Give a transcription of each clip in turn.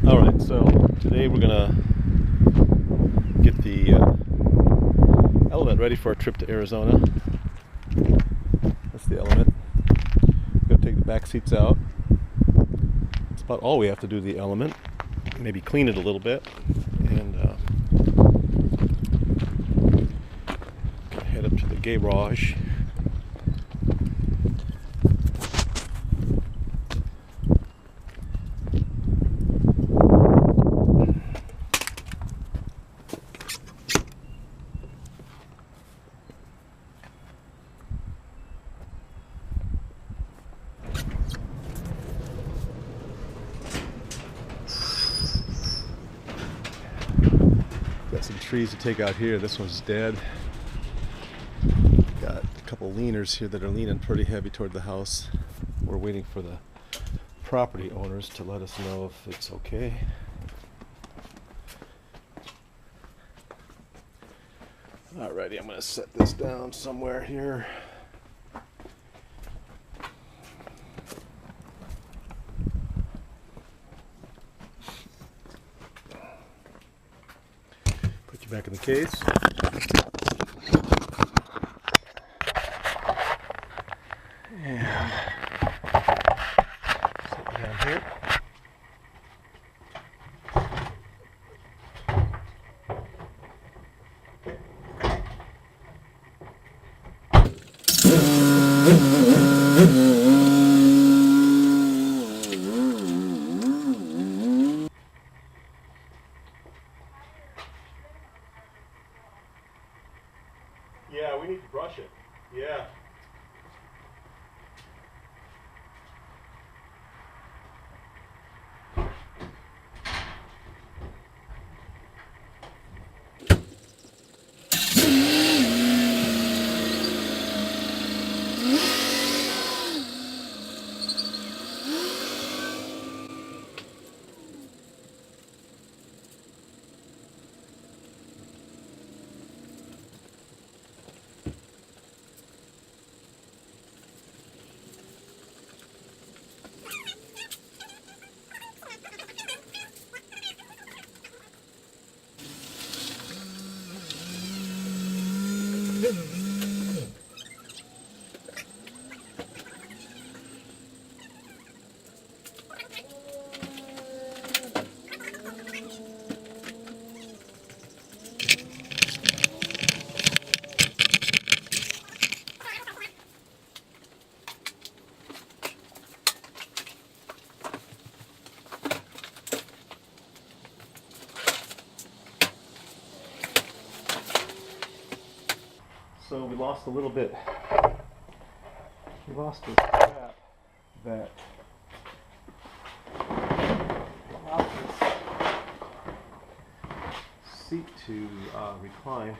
Alright, so today we're gonna get the element ready for our trip to Arizona. That's the element. We're gonna take the back seats out. That's about all we have to do to the element. Maybe clean it a little bit and head up to the garage. Got some trees to take out here. This one's dead. Got a couple leaners here that are leaning pretty heavy toward the house. We're waiting for the property owners to let us know if it's okay. Alrighty, I'm going to set this down somewhere here. Put you back in the case. And set it down here. Yeah, we need to brush it. Yeah. So we lost a little bit. We lost this strap that allows this seat to recline.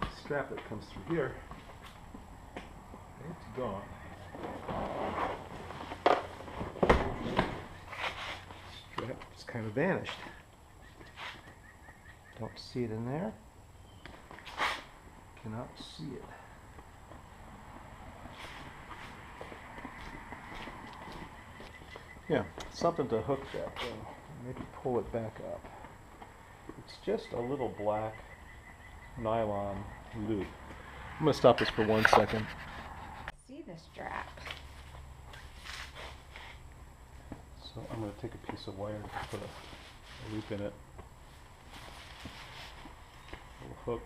The strap that comes through here, it's gone. Strap just kind of vanished. Don't see it in there. Cannot see it. Yeah, something to hook that thing. Maybe pull it back up. It's just a little black nylon loop. I'm going to stop this for 1 second. See the strap. So I'm going to take a piece of wire and put a loop in it. A little hook.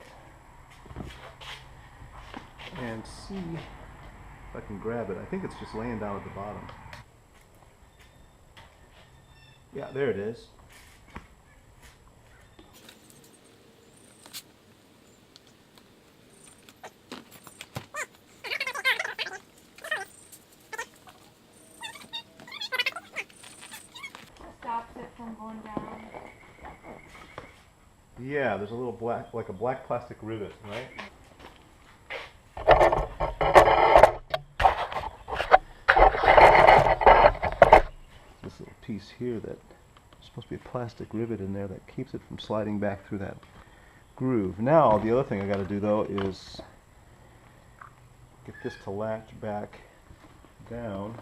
And see if I can grab it. I think it's just laying down at the bottom. Yeah, there it is. Stops it from going down. Yeah, there's a little black, like a black plastic rivet, right? This little piece here that supposed to be a plastic rivet in there that keeps it from sliding back through that groove. Now, the other thing I got to do though is get this to latch back down.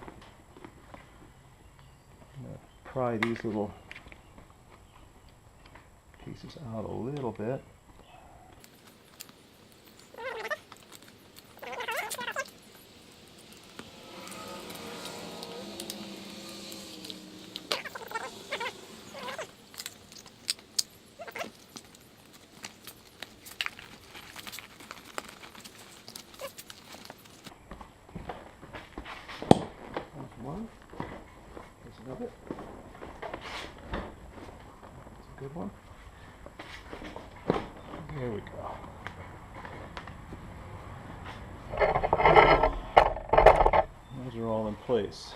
I'm going to pry these little pieces out a little bit. There's one. There's another. That's a good one. There we go. Those are all in place.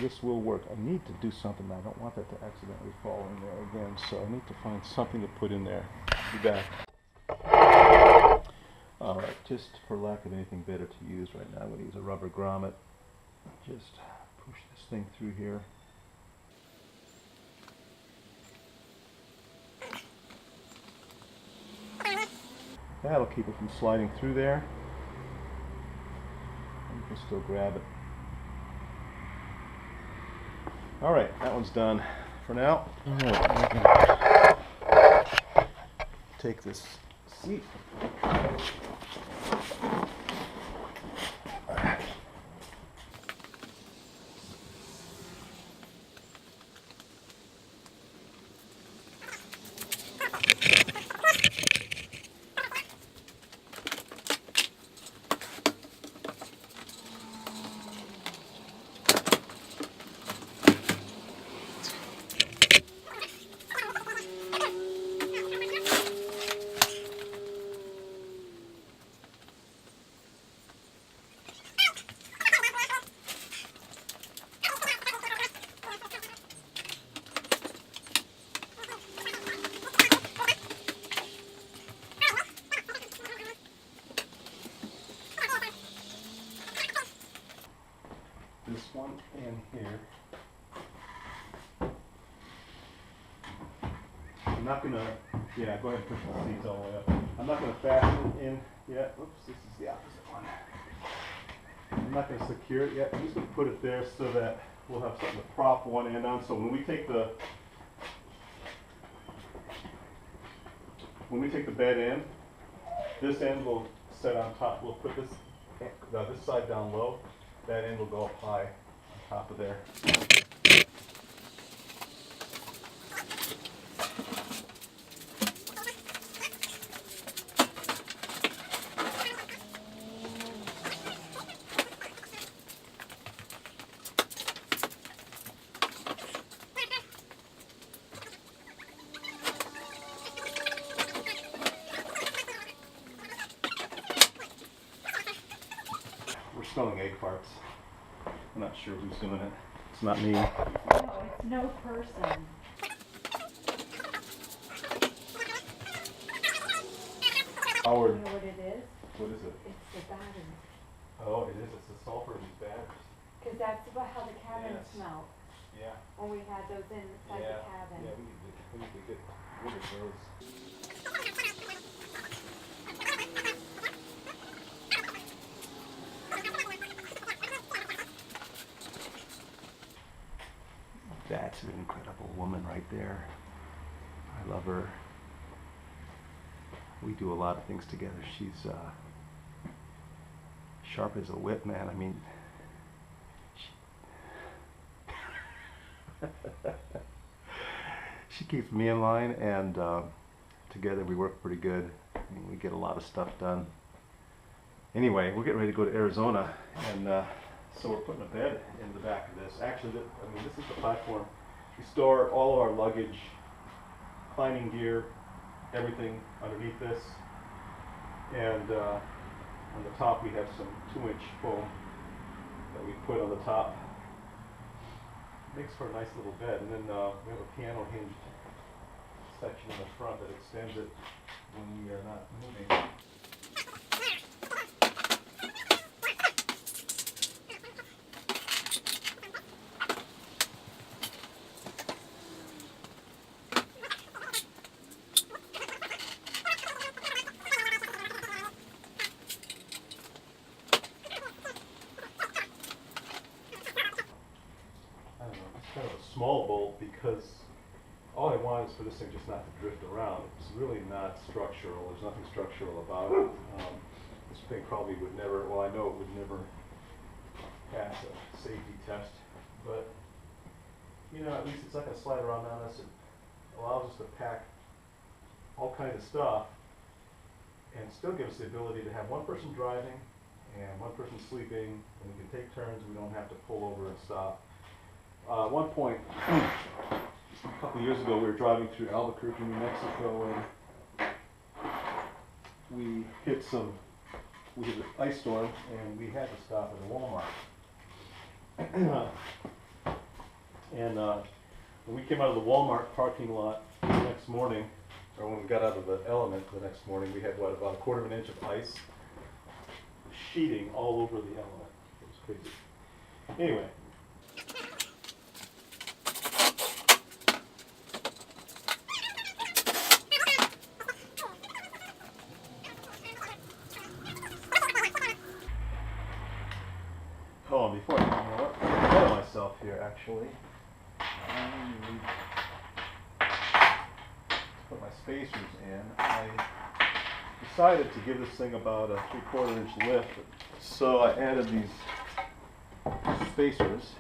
This will work. I need to do something. I don't want that to accidentally fall in there again, so I need to find something to put in there. Be back. Alright, just for lack of anything better to use right now, I'm going to use a rubber grommet. Just push this thing through here. That'll keep it from sliding through there. And you can still grab it. Alright, that one's done for now. Alright, I'm going to take this seat. This one in here. I'm not gonna, yeah, go ahead and push the seats all the way up. I'm not gonna fasten it in yet. Oops, this is the opposite one. I'm not gonna secure it yet. I'm just gonna put it there so that we'll have something to prop one end on. So when we take the bed in, this end will set on top. We'll put this side down low. That end will go up high on top of there. We're smelling egg farts. I'm not sure who's doing it. It's not me. No, it's no person. Howard. You know what it is? What is it? It's the battery. Oh, it is. It's the sulfur in these batteries. Because that's about how the cabin Yes. smelled. Yeah. When we had those inside the cabin. Yeah, we need to get rid of those. That's an incredible woman right there. I love her. We do a lot of things together. She's sharp as a whip, man. I mean, she keeps me in line, and together we work pretty good. I mean, we get a lot of stuff done. Anyway, we're getting ready to go to Arizona, and so we're putting a bed in the back of this. Actually, this is the platform. We store all of our luggage, climbing gear, everything underneath this. And on the top we have some 2-inch foam that we put on the top. Makes for a nice little bed. And then we have a piano hinged section in the front that extends it when we are not moving. Kind of a small bolt because all I want is for this thing just not to drift around. It's really not structural. There's nothing structural about it. This thing probably would never, well, I know it would never pass a safety test, but you know, at least it's not going to slide around on us. It allows us to pack all kinds of stuff and still give us the ability to have one person driving and one person sleeping, and we can take turns. We don't have to pull over and stop. At one point, a couple of years ago, we were driving through Albuquerque, New Mexico, and we hit an ice storm, and we had to stop at a Walmart. And when we came out of the Walmart parking lot the next morning, or when we got out of the Element the next morning, we had, what, about 1/4 of an inch of ice sheeting all over the Element. It was crazy. Anyway. Oh, and before I get ahead of myself here, actually, I need to put my spacers in. I decided to give this thing about a 3/4 inch lift, so I added these spacers.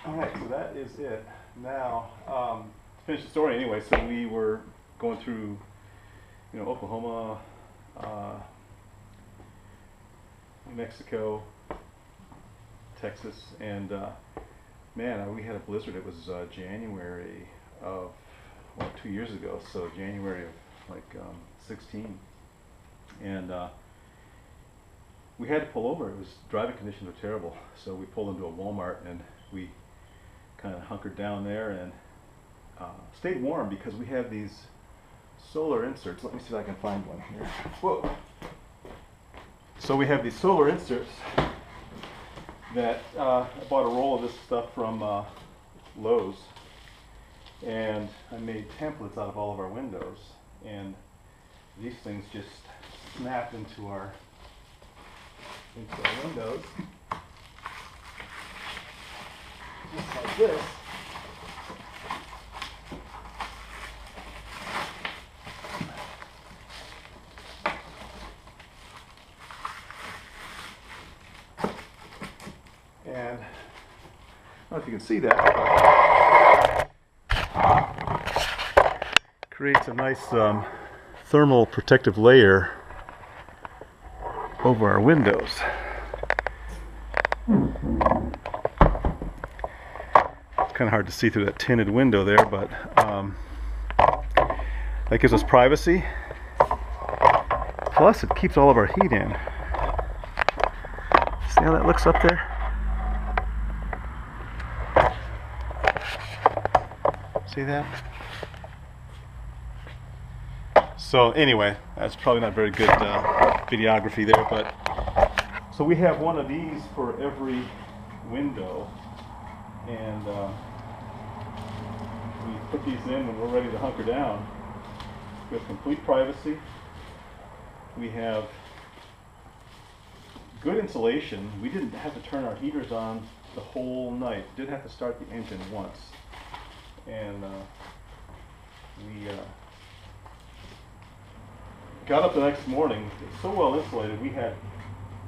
Alright, so that is it. Now, to finish the story anyway, so we were going through, you know, Oklahoma, New Mexico, Texas, and man, we had a blizzard. It was January of, well, 2 years ago, so January of like 16. And we had to pull over. It was, driving conditions were terrible, so we pulled into a Walmart and we kind of hunkered down there and stayed warm because we have these solar inserts. Let me see if I can find one here. Whoa! So we have these solar inserts that I bought a roll of this stuff from Lowe's, and I made templates out of all of our windows, and these things just snap into our windows. Just like this. And I don't know if you can see that. Creates a nice thermal protective layer over our windows. Kind of hard to see through that tinted window there, but that gives us privacy. Plus, it keeps all of our heat in. See how that looks up there? See that? So anyway, that's probably not very good videography there, but so we have one of these for every window. And we put these in when we're ready to hunker down. We have complete privacy. We have good insulation. We didn't have to turn our heaters on the whole night. Did have to start the engine once. And we got up the next morning. It's so well insulated. We had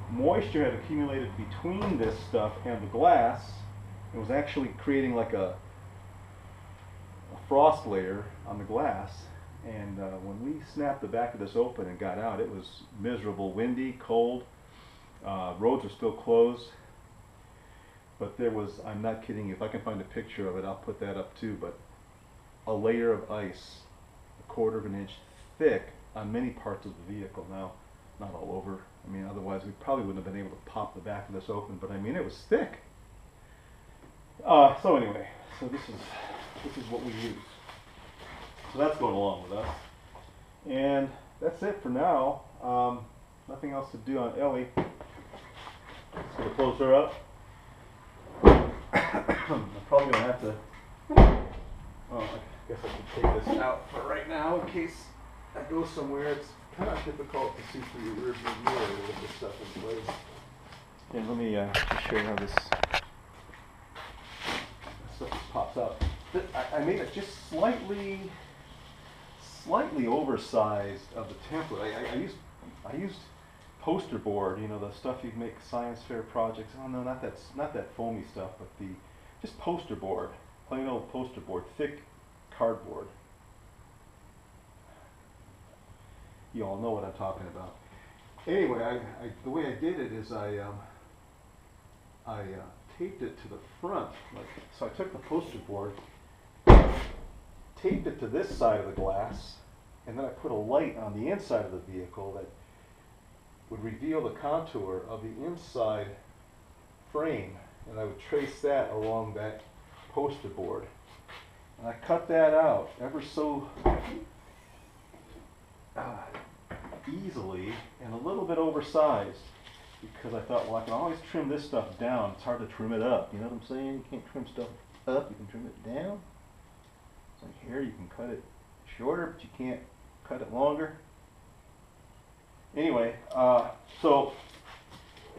moisture had accumulated between this stuff and the glass. It was actually creating like a frost layer on the glass, and when we snapped the back of this open and got out, it was miserable, windy, cold. Roads are still closed, but there was, I'm not kidding, if I can find a picture of it, I'll put that up too, but a layer of ice, 1/4 of an inch thick on many parts of the vehicle. Now, not all over. I mean, otherwise we probably wouldn't have been able to pop the back of this open, but I mean, it was thick. So anyway, so this is what we use. So that's going along with us. And that's it for now. Nothing else to do on Ellie. Just gonna close her up. I'm probably gonna have to, oh, I guess I can take this out for right now in case I go somewhere. It's kind of difficult to see through your rearview mirror with this stuff in place. And let me just show you how this stuff just pops out. I made it just slightly oversized of the template. I used poster board, you know, the stuff you'd make science fair projects. Oh no, not that foamy stuff, but the just poster board, plain old poster board, thick cardboard. You all know what I'm talking about. Anyway, the way I did it is I taped it to the front. So I took the poster board, taped it to this side of the glass, and then I put a light on the inside of the vehicle that would reveal the contour of the inside frame, and I would trace that along that poster board. And I cut that out ever so easily and a little bit oversized, because I thought, well, I can always trim this stuff down. It's hard to trim it up. You know what I'm saying? You can't trim stuff up. You can trim it down. It's like here, you can cut it shorter, but you can't cut it longer. Anyway, so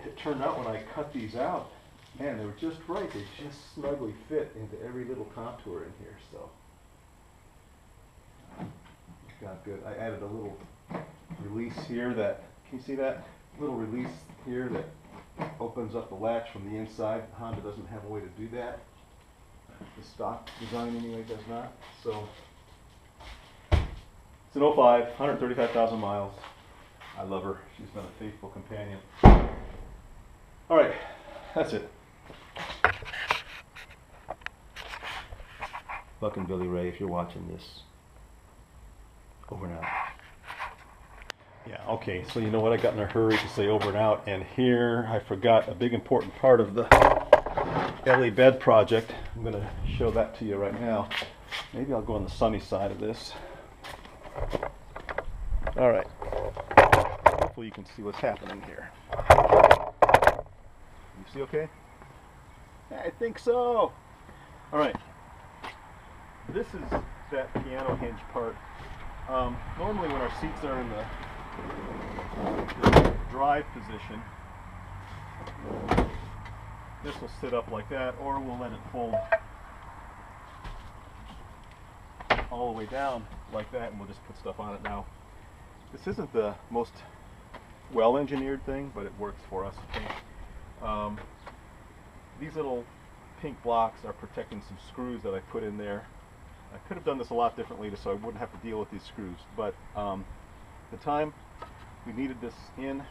it turned out when I cut these out, man, they were just right. They just snugly fit into every little contour in here. So it got good. I added a little release here that, can you see that? Little release here that opens up the latch from the inside. Honda doesn't have a way to do that. The stock design anyway does not. So it's an 05, 135,000 miles. I love her. She's been a faithful companion. All right, that's it. Buck and Billy Ray, if you're watching this, over and out. Yeah, okay, so you know what? I got in a hurry to say over and out, and here I forgot a big important part of the Ellie bed project. I'm going to show that to you right now. Maybe I'll go on the sunny side of this. All right. Hopefully you can see what's happening here. You see okay? I think so. All right. This is that piano hinge part. Normally when our seats are in the drive position, this will sit up like that, or we'll let it fold all the way down like that, and we'll just put stuff on it. Now, this isn't the most well-engineered thing, but it works for us. These little pink blocks are protecting some screws that I put in there. I could have done this a lot differently so I wouldn't have to deal with these screws, but the time we needed this in,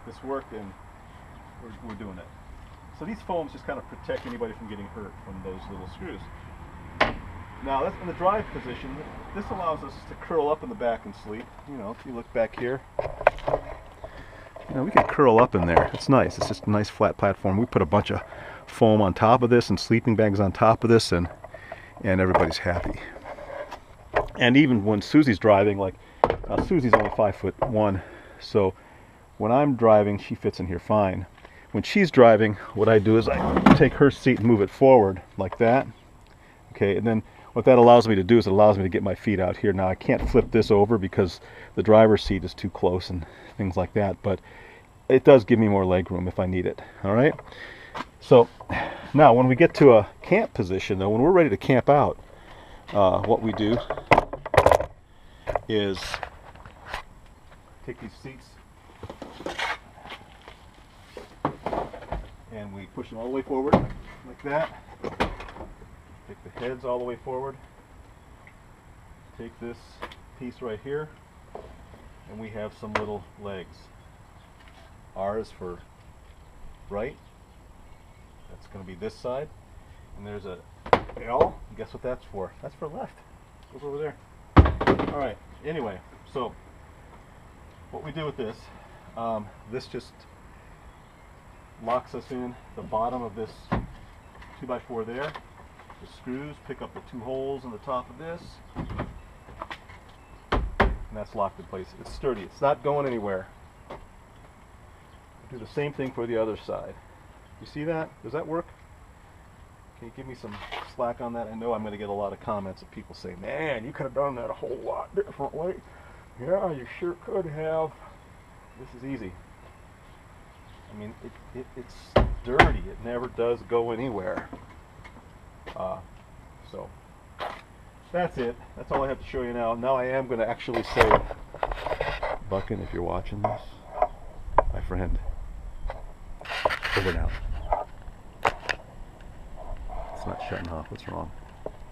this worked, and we're doing it. So these foams just kind of protect anybody from getting hurt from those little screws. Now that's in the drive position. This allows us to curl up in the back and sleep. You know, if you look back here, you know, we can curl up in there. It's nice. It's just a nice flat platform. We put a bunch of foam on top of this and sleeping bags on top of this, and everybody's happy. And even when Susie's driving, like Susie's only 5'1", so when I'm driving, she fits in here fine. When she's driving, what I do is I take her seat and move it forward like that. Okay, and then what that allows me to do is it allows me to get my feet out here. Now I can't flip this over because the driver's seat is too close and things like that, but it does give me more leg room if I need it. All right. So now when we get to a camp position, though, when we're ready to camp out, what we do is take these seats and we push them all the way forward like that. Take the heads all the way forward. Take this piece right here, and we have some little legs. R is for right. That's going to be this side. And there's a L. Guess what that's for? That's for left. Goes over there. All right. Anyway, so what we do with this, this just locks us in the bottom of this 2x4 there. The screws pick up the 2 holes in the top of this, and that's locked in place. It's sturdy. It's not going anywhere. Do the same thing for the other side. You see that? Does that work? Can you give me some slack on that? I know I'm going to get a lot of comments of people saying, man, you could have done that a whole lot differently. Yeah, you sure could have. This is easy. I mean, it's sturdy. It never does go anywhere. So that's it. That's all I have to show you now. Now I am going to actually say, Buckin, if you're watching this, my friend, over now. It's not shutting off. What's wrong?